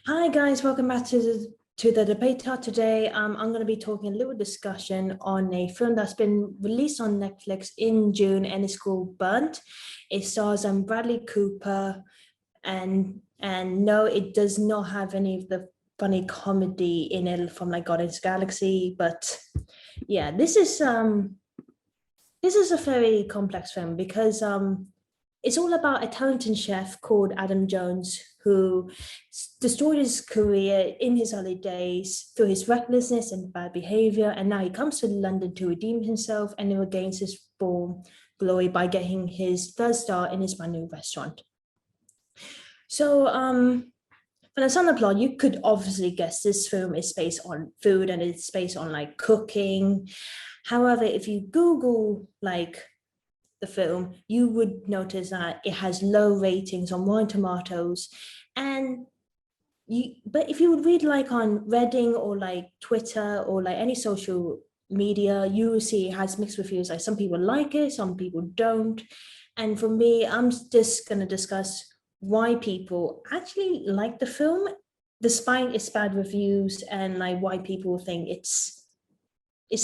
Hi guys, welcome back to the debater. Today, I'm going to be talking a little discussion on a film that's been released on Netflix in June, and it's called Burnt. It stars Bradley Cooper, and no, it does not have any of the funny comedy in it from like Guardians Galaxy. But yeah, this is a very complex film because it's all about a talented chef called Adam Jones who destroyed his career in his early days through his recklessness and bad behavior. And now he comes to London to redeem himself and regains his former glory by getting his third star in his brand new restaurant. So, from the sound plot, you could obviously guess this film is based on food and it's based on like cooking. However, if you Google like the film, you would notice that it has low ratings on Rotten Tomatoes. And but if you would read like on Redding or like Twitter or like any social media, you will see it has mixed reviews. Like some people like it, some people don't. And for me, I'm just gonna discuss why people actually like the film, despite its bad reviews, and like why people think it's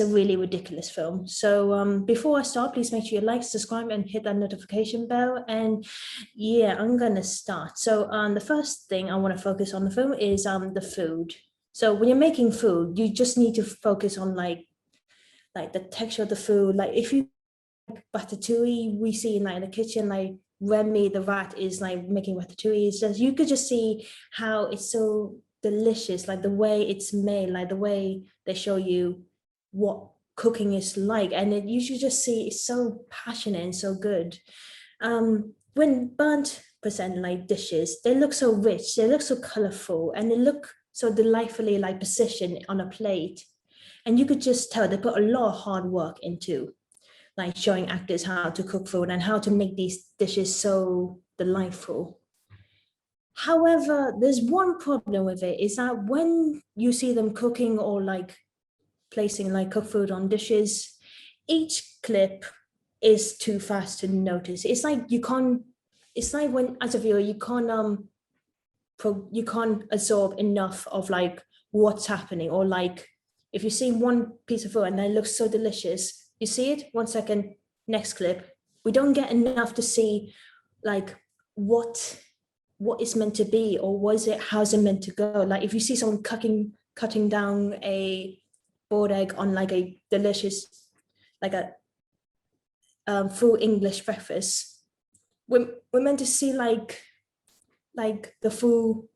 a really ridiculous film. So before I start, please make sure you like, subscribe, and hit that notification bell. And yeah, I'm gonna start. So the first thing I want to focus on the film is the food. So when you're making food, you just need to focus on like the texture of the food. Like if you like ratatouille, we see in like the kitchen, like Remy the rat is like making ratatouille. It's just you could just see how it's so delicious, like the way it's made, like the way they show you what cooking is like, and it, you should just see it's so passionate and so good. When burnt present like dishes, they look so rich, they look so colorful, and they look so delightfully like positioned on a plate, and you could just tell they put a lot of hard work into like showing actors how to cook food and how to make these dishes so delightful. However, there's one problem with it is that when you see them cooking or like placing like cooked food on dishes, each clip is too fast to notice. It's like you can't. It's like when as a viewer you can't absorb enough of like what's happening, or like if you see one piece of food and it looks so delicious, you see it 1 second, next clip. We don't get enough to see like what what it's meant to be, or was it how's it meant to go. Like if you see someone cutting down a boiled egg on like a delicious like a full English breakfast, we're meant to see like the full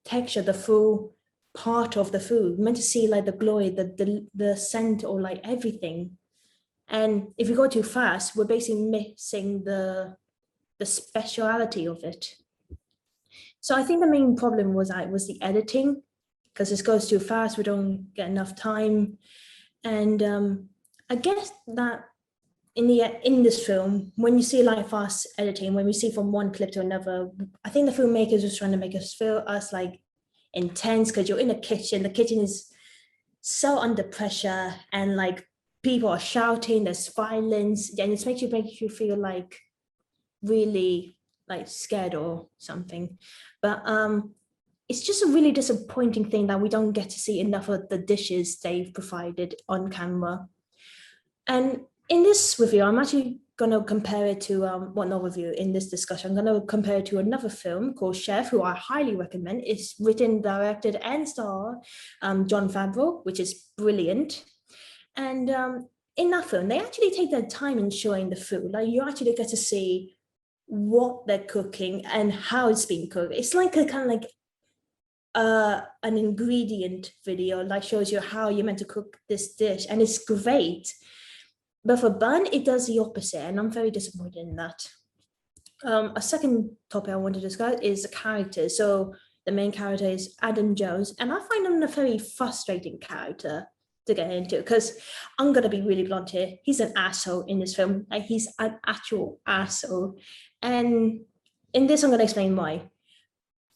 texture, the full part of the food. We're meant to see like the glory, the scent, or like everything. And if we go too fast, we're basically missing the speciality of it. So I think the main problem was the editing, because this goes too fast. We don't get enough time, and I guess that in this film, when you see like fast editing, when we see from one clip to another, I think the filmmakers was trying to make us feel us like intense, because you're in a kitchen. The kitchen is so under pressure, and like people are shouting. There's violence, and it makes you feel like really like scared or something. But it's just a really disappointing thing that we don't get to see enough of the dishes they've provided on camera. And in this review, I'm actually going to compare it to, well, not review, in this discussion, I'm going to compare it to another film called Chef, who I highly recommend. It's written, directed, and star John Favreau, which is brilliant. And in that film, they actually take their time in showing the food. Like you actually get to see what they're cooking and how it's being cooked. It's like a kind of like an ingredient video, like shows you how you're meant to cook this dish, and it's great. But for Bun, it does the opposite, and I'm very disappointed in that. A second topic I want to discuss is the character. So the main character is Adam Jones, and I find him a very frustrating character to get into, because I'm gonna be really blunt here. He's an asshole in this film. Like he's an actual asshole, and in this I'm gonna explain why.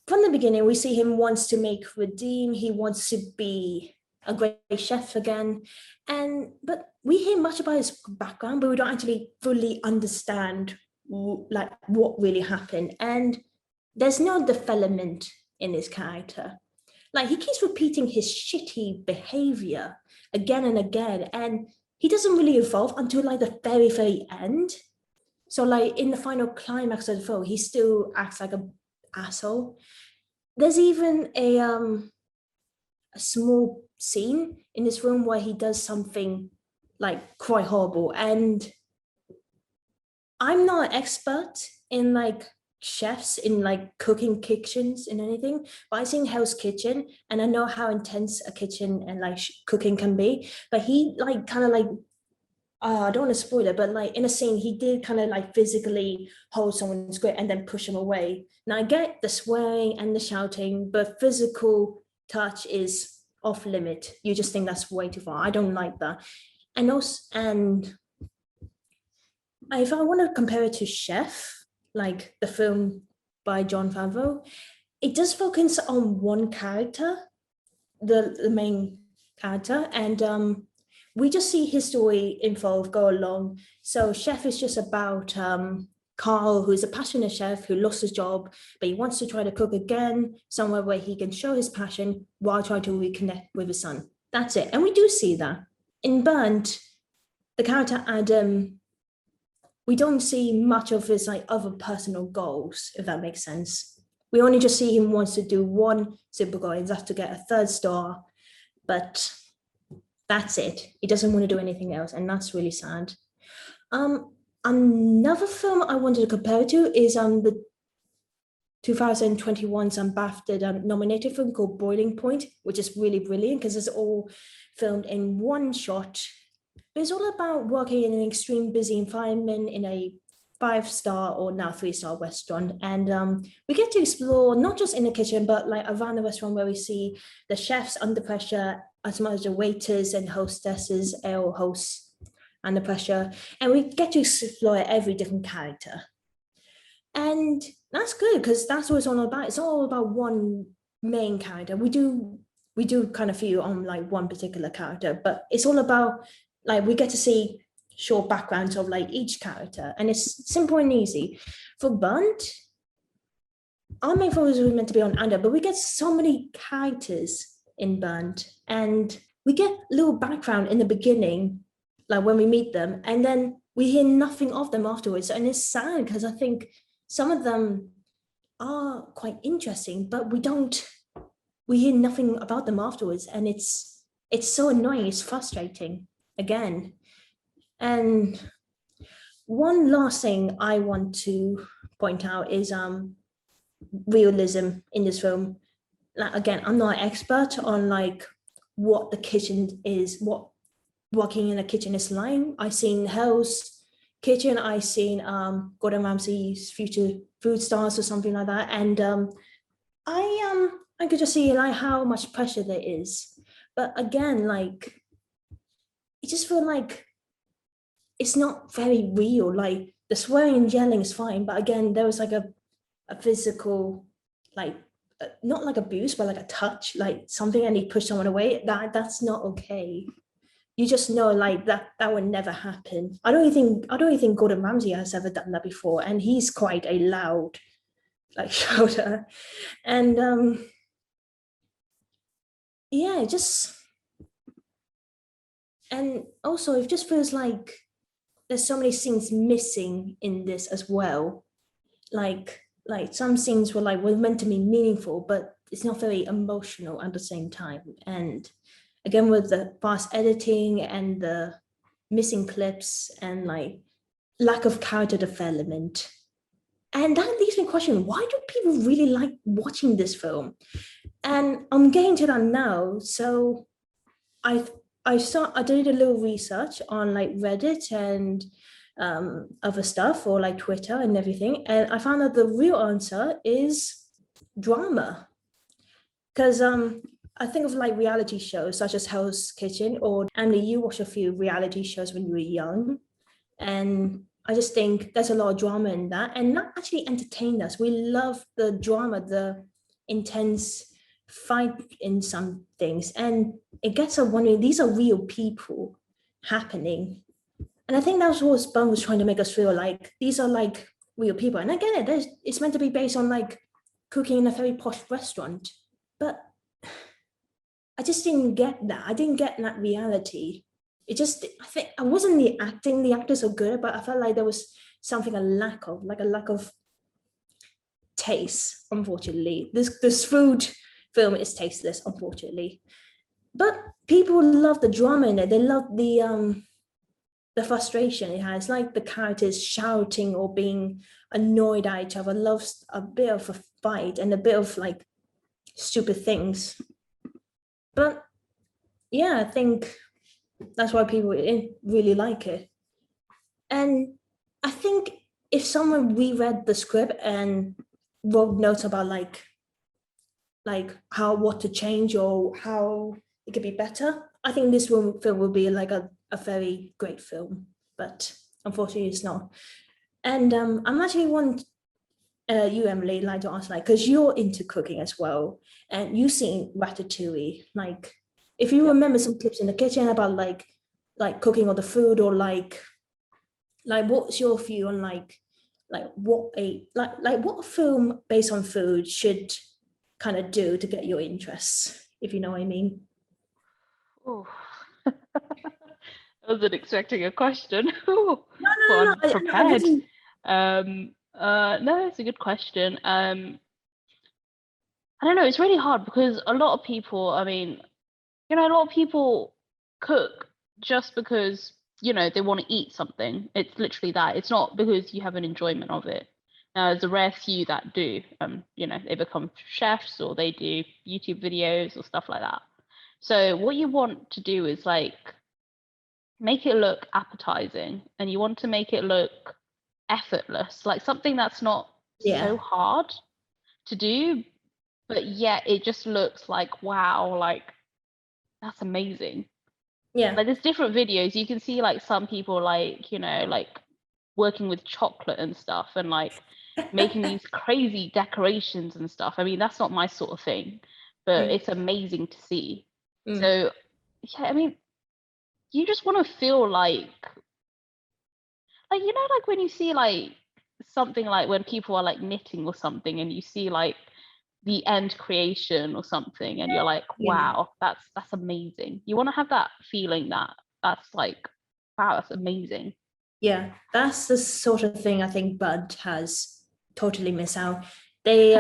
From the beginning, we see him wants to make redeem. He wants to be a great chef again, and but we hear much about his background, but we don't actually fully understand like what really happened. And there's no development in his character. Like, he keeps repeating his shitty behavior again and again, and he doesn't really evolve until like the very, very end. So like in the final climax of the film, he still acts like an asshole. There's even a small scene in this room where he does something like quite horrible. And I'm not an expert in like chefs in like cooking kitchens and anything, but I've seen Hell's Kitchen and I know how intense a kitchen and like cooking can be. But he like kind of like, I don't want to spoil it, but like in a scene, he did kind of like physically hold someone's grip and then push him away. Now I get the swearing and the shouting, but physical touch is off limit. You just think that's way too far. I don't like that. And also, and if I want to compare it to Chef, like the film by Jon Favreau, it does focus on one character, the main character, and we just see his story evolve, go along. So Chef is just about Carl, who is a passionate chef who lost his job, but he wants to try to cook again, somewhere where he can show his passion while trying to reconnect with his son. That's it. And we do see that. In Burnt, the character Adam, we don't see much of his like other personal goals, if that makes sense. We only just see him wants to do one simple goal, and that's to get a 3rd star, but that's it. He doesn't want to do anything else, and that's really sad. Another film I wanted to compare it to is the 2021 BAFTA nominated film called Boiling Point, which is really brilliant because it's all filmed in one shot. But it's all about working in an extreme busy environment in a 5-star or now 3-star restaurant, and we get to explore not just in the kitchen but like around the restaurant, where we see the chefs under pressure as much as the waiters and hostesses or hosts under pressure, and we get to explore every different character. And that's good because that's what it's all about. It's all about one main character. We do kind of feel on like one particular character, but it's all about like we get to see short backgrounds of like each character, and it's simple and easy. For Burnt, our main focus was meant to be on Anda, but we get so many characters in Burnt, and we get little background in the beginning, like when we meet them, and then we hear nothing of them afterwards. And it's sad because I think some of them are quite interesting, but we hear nothing about them afterwards, and it's so annoying. It's frustrating again. And one last thing I want to point out is realism in this film. Like, again, I'm not an expert on like what the kitchen is, what working in a kitchen is like. I've seen Hell's Kitchen, I've seen Gordon Ramsay's Future Food Stars or something like that, and I could just see like how much pressure there is. But again, like it just feels like it's not very real. Like the swearing and yelling is fine, but again, there was like a physical, like not like abuse, but like a touch, like something, and he pushed someone away. That's not okay. You just know like that would never happen. I don't even think Gordon Ramsay has ever done that before, and he's quite a loud like shouter. And yeah, just, and also it just feels like there's so many scenes missing in this as well. Like some scenes were meant to be meaningful, but it's not very emotional at the same time. And again, with the fast editing and the missing clips and like lack of character development. And that leaves me questioning, why do people really like watching this film? And I'm getting to that now. So I did a little research on like Reddit and other stuff, or like Twitter and everything, and I found that the real answer is drama. Because I think of like reality shows such as Hell's Kitchen, or Emily, you watched a few reality shows when you were young, and I just think there's a lot of drama in that, and that actually entertained us. We love the drama, the intense fight in some things, and it gets us wondering, these are real people happening. And I think that's what Spun was trying to make us feel like these are like real people. And I get it, it's meant to be based on like cooking in a very posh restaurant, but I just didn't get that. I didn't get that reality. It just, I think, I wasn't the acting, the actors are good, but I felt like there was something, a lack of taste, unfortunately. This food film is tasteless, unfortunately. But people love the drama in it. They love the frustration it has, like the characters shouting or being annoyed at each other, loves a bit of a fight and a bit of like stupid things. But yeah, I think that's why people really like it. And I think if someone reread the script and wrote notes about like how what to change or how it could be better, I think this film will be like a very great film. But unfortunately, it's not. And I'm actually want you, Emily, like to ask, like, because you're into cooking as well, and you've seen Ratatouille. Like, if you remember some clips in the kitchen about like cooking or the food, or like what's your view on like what a like what a film based on food should kind of do to get your interests, if you know what I mean? Oh, I wasn't expecting a question. Well, No, I'm I prepared. really, No, it's a good question. I don't know, it's really hard because a lot of people, I mean, a lot of people cook just because, they want to eat something. It's literally that. It's not because you have an enjoyment of it. Now, there's a rare few that do. They become chefs or they do YouTube videos or stuff like that. So what you want to do is like make it look appetizing, and you want to make it look effortless, like something that's not so yeah, hard to do, but yet it just looks like, wow, like that's amazing. yeah, Like there's different videos. You can see like some people like, like working with chocolate and stuff and like making these crazy decorations and stuff. I mean, that's not my sort of thing, but it's amazing to see. So, yeah, I mean, you just want to feel like like when you see like something, like when people are like knitting or something and you see like the end creation or something and you're like, yeah. wow, that's amazing. You want to have that feeling that's like, wow, that's amazing. Yeah, that's the sort of thing I think Bud has totally missed out. They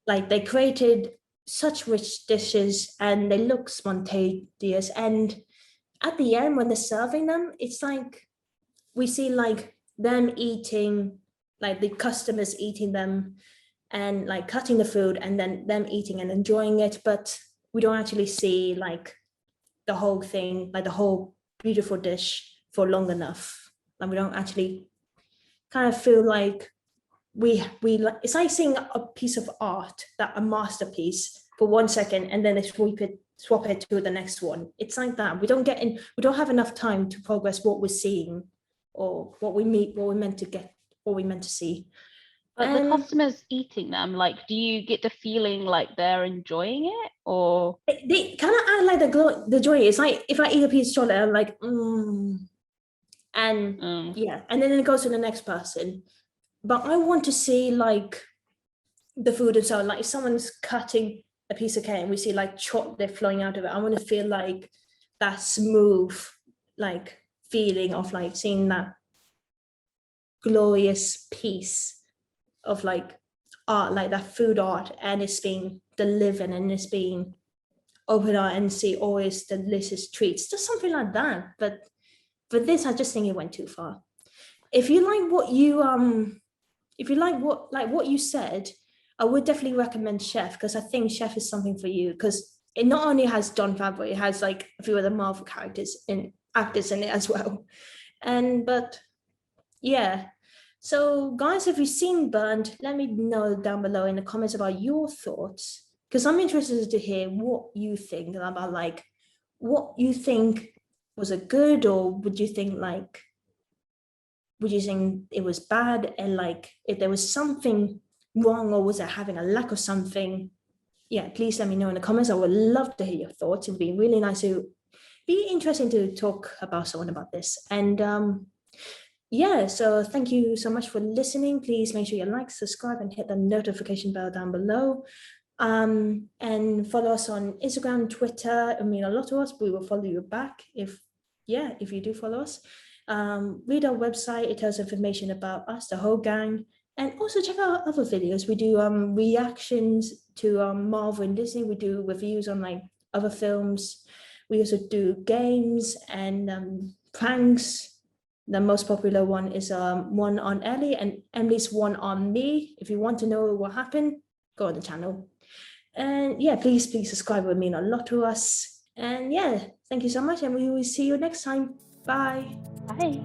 like they created such rich dishes and they look spontaneous, and at the end when they're serving them, it's like we see like them eating, like the customers eating them and like cutting the food and then them eating and enjoying it, but we don't actually see like the whole thing, like the whole beautiful dish for long enough. Like we don't actually kind of feel like we like, it's like seeing a piece of art, that a masterpiece for 1 second and then they swap it to the next one. It's like that. We don't have enough time to progress what we're seeing or what we meet, what we're meant to get, what we're meant to see. But the And customers eating them, like, do you get the feeling like they're enjoying it, or they kind of add like the joy. It's like if I eat a piece of chocolate, I'm like, and yeah, and then it goes to the next person. But I want to see like the food and so on. Like if someone's cutting a piece of cake and we see like chocolate flowing out of it, I want to feel like that smooth, like feeling of like seeing that glorious piece of like art, like that food art, and it's being delivered and it's being open art and see always delicious treats, just something like that. But for this, I just think it went too far. If you like what you if you like what you said, I would definitely recommend Chef, because I think Chef is something for you, because it not only has Don Favreau, it has like a few other Marvel characters and actors in it as well. And but yeah. So guys, if you've seen Burned, let me know down below in the comments about your thoughts. Because I'm interested to hear what you think about like what you think was it good, or would you think it was bad, and like if there was something wrong or was it having a lack of something, yeah, please let me know in the comments. I would love to hear your thoughts. It would be really nice to be interesting to talk about someone about this. And yeah, so thank you so much for listening. Please make sure you like, subscribe, and hit the notification bell down below. And follow us on Instagram, Twitter. I mean, a lot of us, we will follow you back if you do follow us. Read our website, it has information about us, the whole gang. And also check out our other videos. We do reactions to Marvel and Disney. We do reviews on like other films. We also do games and pranks. The most popular one is one on Ellie and Emily's one on me. If you want to know what happened, go on the channel. And yeah, please subscribe. It would mean a lot to us. And yeah, thank you so much, and we will see you next time. Bye. Bye.